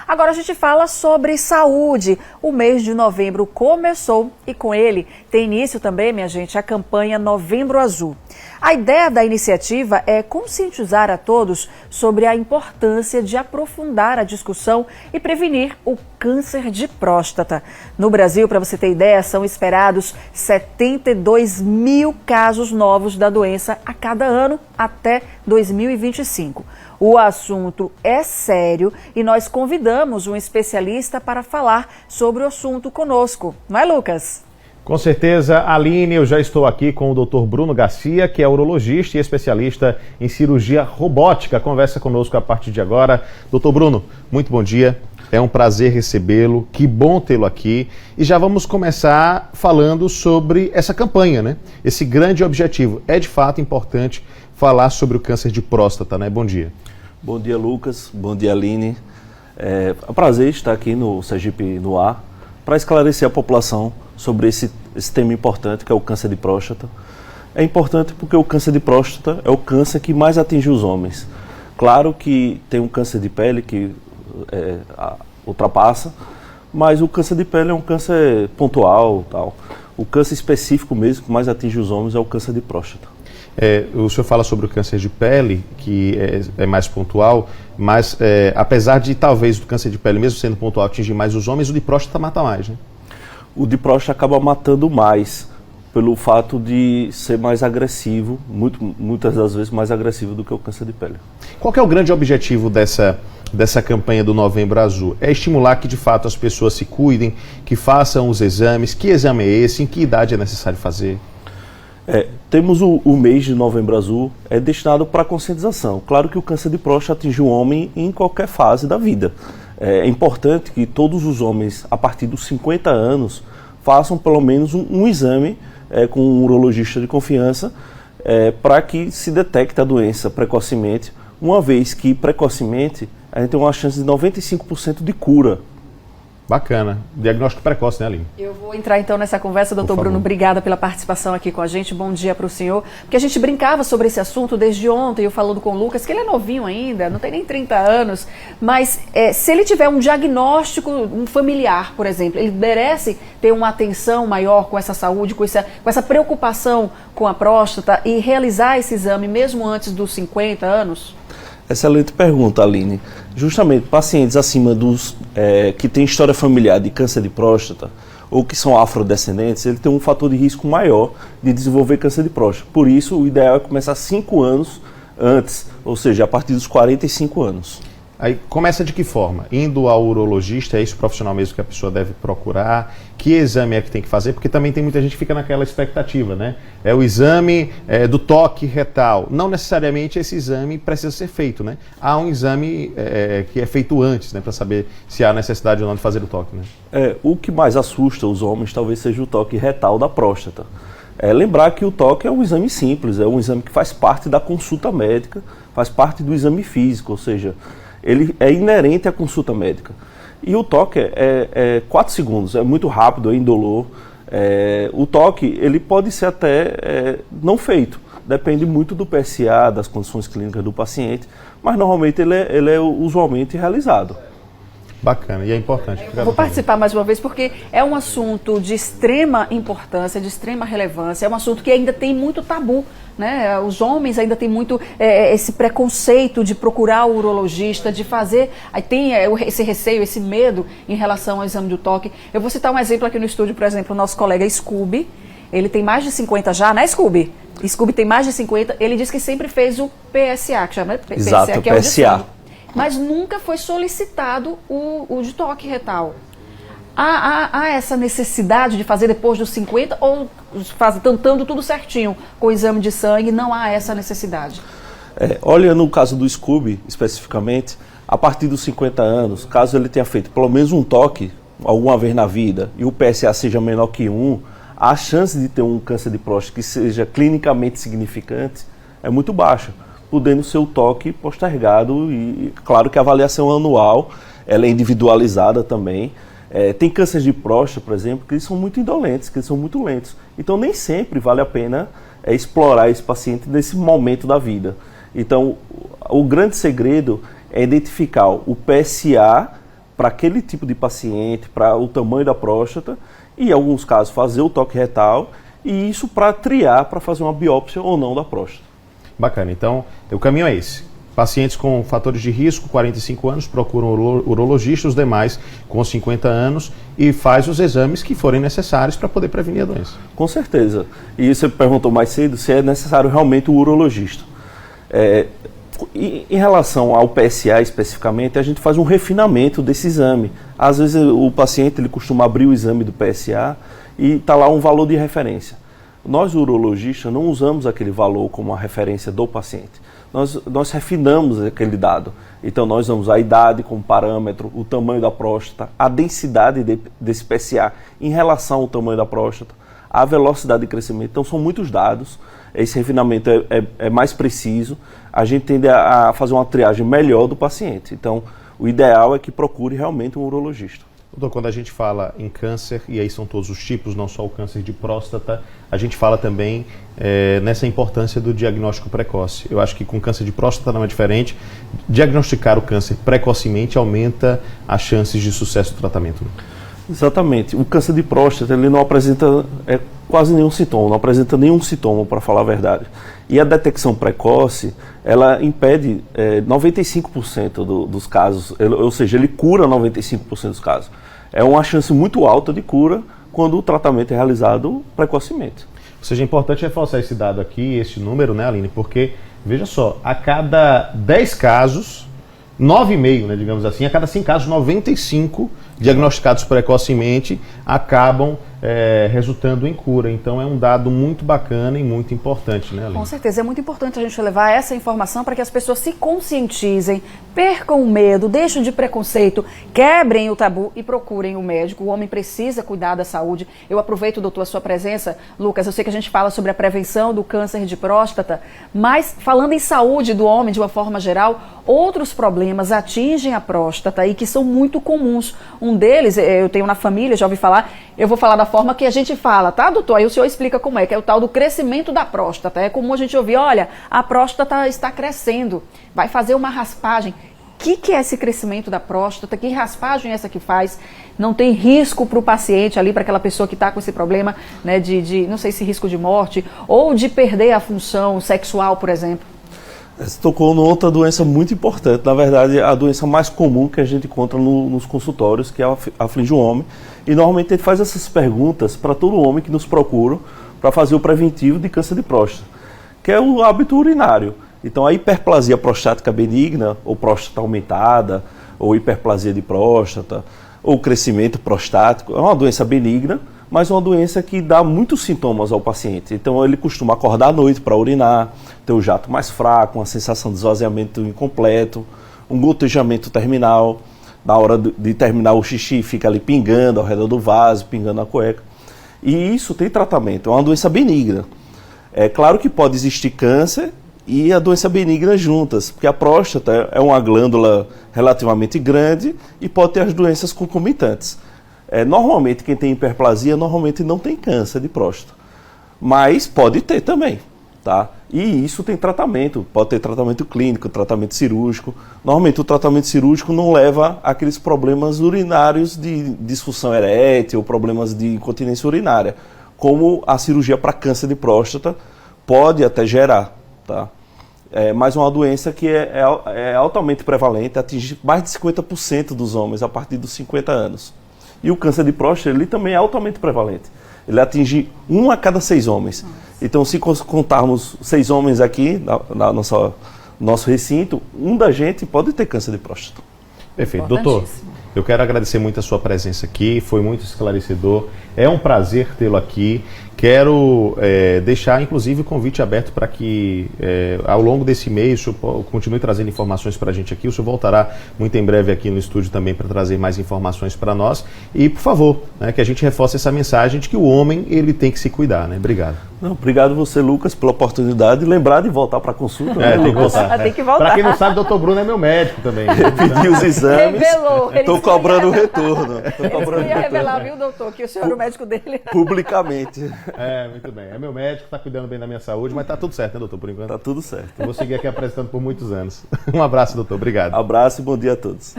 Agora a gente fala sobre saúde. O mês de novembro começou e com ele tem início também, minha gente, a campanha Novembro Azul. A ideia da iniciativa é conscientizar a todos sobre a importância de aprofundar a discussão e prevenir o câncer de próstata. No Brasil, para você ter ideia, são esperados 72 mil casos novos da doença a cada ano até 2025. O assunto é sério e nós convidamos um especialista para falar sobre o assunto conosco. Não é, Lucas? Com certeza, Aline, eu já estou aqui com o Dr. Bruno Garcia, que é urologista e especialista em cirurgia robótica. Conversa conosco a partir de agora. Dr. Bruno, muito bom dia. É um prazer recebê-lo, que bom tê-lo aqui. E já vamos começar falando sobre essa campanha, né? Esse grande objetivo. É de fato importante falar sobre o câncer de próstata, né? Bom dia. Bom dia, Lucas. Bom dia, Aline. É um prazer estar aqui no Sergipe no Ar para esclarecer a população sobre esse tema importante que é o câncer de próstata. É importante porque o câncer de próstata é o câncer que mais atinge os homens. Claro que tem um câncer de pele que ultrapassa, mas o câncer de pele é um câncer pontual, tal. O câncer específico mesmo que mais atinge os homens é o câncer de próstata. O senhor fala sobre o câncer de pele, que é mais pontual, mas apesar de talvez o câncer de pele, mesmo sendo pontual, atingir mais os homens, o de próstata mata mais, né? O de próstata acaba matando mais, pelo fato de ser mais agressivo, muitas das vezes mais agressivo do que o câncer de pele. Qual que é o grande objetivo dessa campanha do Novembro Azul? É estimular que de fato as pessoas se cuidem, que façam os exames. Que exame é esse? Em que idade é necessário fazer? Temos o mês de Novembro Azul destinado para a conscientização. Claro que o câncer de próstata atinge o homem em qualquer fase da vida. É importante que todos os homens, a partir dos 50 anos, façam pelo menos um exame com um urologista de confiança para que se detecte a doença precocemente, uma vez que precocemente a gente tem uma chance de 95% de cura. Bacana. Diagnóstico precoce, né, Aline? Eu vou entrar então nessa conversa, doutor Bruno. Obrigada pela participação aqui com a gente. Bom dia para o senhor. Porque a gente brincava sobre esse assunto desde ontem, eu falando com o Lucas, que ele é novinho ainda, não tem nem 30 anos, mas se ele tiver um diagnóstico familiar, por exemplo, ele merece ter uma atenção maior com essa saúde, com essa preocupação com a próstata e realizar esse exame mesmo antes dos 50 anos? Excelente pergunta, Aline. Justamente, pacientes acima dos que têm história familiar de câncer de próstata ou que são afrodescendentes, ele tem um fator de risco maior de desenvolver câncer de próstata. Por isso, o ideal é começar 5 anos antes, ou seja, a partir dos 45 anos. Aí começa de que forma? Indo ao urologista, é isso profissional mesmo que a pessoa deve procurar? Que exame é que tem que fazer? Porque também tem muita gente que fica naquela expectativa, né? É o exame do toque retal. Não necessariamente esse exame precisa ser feito, né? Há um exame que é feito antes, né? Para saber se há necessidade ou não de fazer o toque, né? O que mais assusta os homens talvez seja o toque retal da próstata. Lembrar que o toque é um exame simples, é um exame que faz parte da consulta médica, faz parte do exame físico, ou seja, ele é inerente à consulta médica. E o toque é 4 segundos, é muito rápido, é indolor. O toque ele pode ser até não feito, depende muito do PSA, das condições clínicas do paciente, mas normalmente ele é usualmente realizado. Bacana, e é importante. Eu vou participar mais uma vez porque é um assunto de extrema importância, de extrema relevância, é um assunto que ainda tem muito tabu, né? Os homens ainda têm muito esse preconceito de procurar o urologista, de fazer, aí tem esse receio, esse medo em relação ao exame do toque. Eu vou citar um exemplo aqui no estúdio, por exemplo, o nosso colega Scooby, ele tem mais de 50 já, né, Scooby? Scooby tem mais de 50, ele diz que sempre fez o PSA, que chama PSA, exato, que é o PSA. Mas nunca foi solicitado o de toque retal. Há essa necessidade de fazer depois dos 50 ou tentando tudo certinho com o exame de sangue, não há essa necessidade? Olha, no caso do Scooby, especificamente, a partir dos 50 anos, caso ele tenha feito pelo menos um toque alguma vez na vida e o PSA seja menor que 1, a chance de ter um câncer de próstata que seja clinicamente significante é muito baixa, podendo ser o toque postergado e claro que a avaliação anual ela é individualizada também. Tem cânceres de próstata, por exemplo, que eles são muito indolentes, que eles são muito lentos. Então nem sempre vale a pena explorar esse paciente nesse momento da vida. Então o grande segredo é identificar o PSA para aquele tipo de paciente, para o tamanho da próstata, e em alguns casos fazer o toque retal, e isso para triar, para fazer uma biópsia ou não da próstata. Bacana, então o caminho é esse. Pacientes com fatores de risco, 45 anos, procuram o urologista, os demais com 50 anos, e faz os exames que forem necessários para poder prevenir a doença. Com certeza. E você perguntou mais cedo se é necessário realmente o urologista. Em relação ao PSA especificamente, a gente faz um refinamento desse exame. Às vezes o paciente ele costuma abrir o exame do PSA e está lá um valor de referência. Nós, urologistas, não usamos aquele valor como a referência do paciente. Nós refinamos aquele dado. Então nós usamos a idade como parâmetro, o tamanho da próstata, a densidade desse PSA em relação ao tamanho da próstata, a velocidade de crescimento. Então são muitos dados, esse refinamento é mais preciso, a gente tende a fazer uma triagem melhor do paciente. Então o ideal é que procure realmente um urologista. Doutor, quando a gente fala em câncer, e aí são todos os tipos, não só o câncer de próstata, a gente fala também nessa importância do diagnóstico precoce. Eu acho que com câncer de próstata não é diferente. Diagnosticar o câncer precocemente aumenta as chances de sucesso do tratamento. Exatamente. O câncer de próstata ele não apresenta quase nenhum sintoma, não apresenta nenhum sintoma, para falar a verdade. E a detecção precoce, ela impede 95% dos casos, ou seja, ele cura 95% dos casos. É uma chance muito alta de cura quando o tratamento é realizado precocemente. Ou seja, é importante reforçar esse dado aqui, esse número, né, Aline? Porque, veja só, a cada 10 casos, 9,5, né, digamos assim, a cada 100 casos, 95 diagnosticados precocemente acabam resultando em cura. Então é um dado muito bacana e muito importante, né, Aline? Com certeza, é muito importante a gente levar essa informação para que as pessoas se conscientizem, percam o medo, deixem de preconceito, quebrem o tabu e procurem o médico. O homem precisa cuidar da saúde. Eu aproveito, doutor, a sua presença. Lucas, eu sei que a gente fala sobre a prevenção do câncer de próstata, mas falando em saúde do homem de uma forma geral, outros problemas atingem a próstata e que são muito comuns. Um deles, eu tenho na família, já ouvi falar, eu vou falar da forma que a gente fala, tá, doutor? Aí o senhor explica como é, que é o tal do crescimento da próstata. É comum a gente ouvir, olha, a próstata está crescendo, vai fazer uma raspagem. O que é esse crescimento da próstata? Que raspagem é essa que faz? Não tem risco para o paciente ali, para aquela pessoa que está com esse problema, né, não sei se risco de morte, ou de perder a função sexual, por exemplo? Você tocou em outra doença muito importante, na verdade a doença mais comum que a gente encontra nos consultórios, que aflige o homem, e normalmente ele faz essas perguntas para todo homem que nos procura para fazer o preventivo de câncer de próstata, que é o hábito urinário. Então a hiperplasia prostática benigna, ou próstata aumentada, ou hiperplasia de próstata, ou crescimento prostático, é uma doença benigna, mas uma doença que dá muitos sintomas ao paciente. Então ele costuma acordar à noite para urinar, ter o jato mais fraco, uma sensação de esvaziamento incompleto, um gotejamento terminal, na hora de terminar o xixi fica ali pingando ao redor do vaso, pingando a cueca. E isso tem tratamento, é uma doença benigna. É claro que pode existir câncer e a doença benigna juntas, porque a próstata é uma glândula relativamente grande e pode ter as doenças concomitantes. Normalmente quem tem hiperplasia normalmente não tem câncer de próstata, mas pode ter também, tá? E isso tem tratamento, pode ter tratamento clínico, tratamento cirúrgico. Normalmente o tratamento cirúrgico não leva àqueles problemas urinários de disfunção erétil, problemas de incontinência urinária, como a cirurgia para câncer de próstata pode até gerar, tá? Mas é uma doença que é altamente prevalente, atinge mais de 50% dos homens a partir dos 50 anos. E o câncer de próstata, ele também é altamente prevalente. Ele atinge 1 a cada 6 homens. Então, se contarmos 6 homens aqui, nosso recinto, um da gente pode ter câncer de próstata. Perfeito. Doutor, eu quero agradecer muito a sua presença aqui, foi muito esclarecedor. É um prazer tê-lo aqui. Quero deixar, inclusive, o convite aberto para que, ao longo desse mês, o senhor continue trazendo informações para a gente aqui. O senhor voltará muito em breve aqui no estúdio também para trazer mais informações para nós. E, por favor, que a gente reforce essa mensagem de que o homem ele tem que se cuidar, né? Obrigado. Não, obrigado você, Lucas, pela oportunidade. Lembrar de voltar para a consulta. Tem que voltar. Tem que voltar. Para quem não sabe, o doutor Bruno é meu médico também. Pedi os exames. Revelou. Estou cobrando o retorno. Ele ia revelar, viu, doutor, que o senhor era o médico dele. Publicamente. Muito bem. É meu médico, está cuidando bem da minha saúde, mas está tudo certo, né, doutor, por enquanto? Está tudo certo. Eu vou seguir aqui apresentando por muitos anos. Um abraço, doutor. Obrigado. Abraço e bom dia a todos.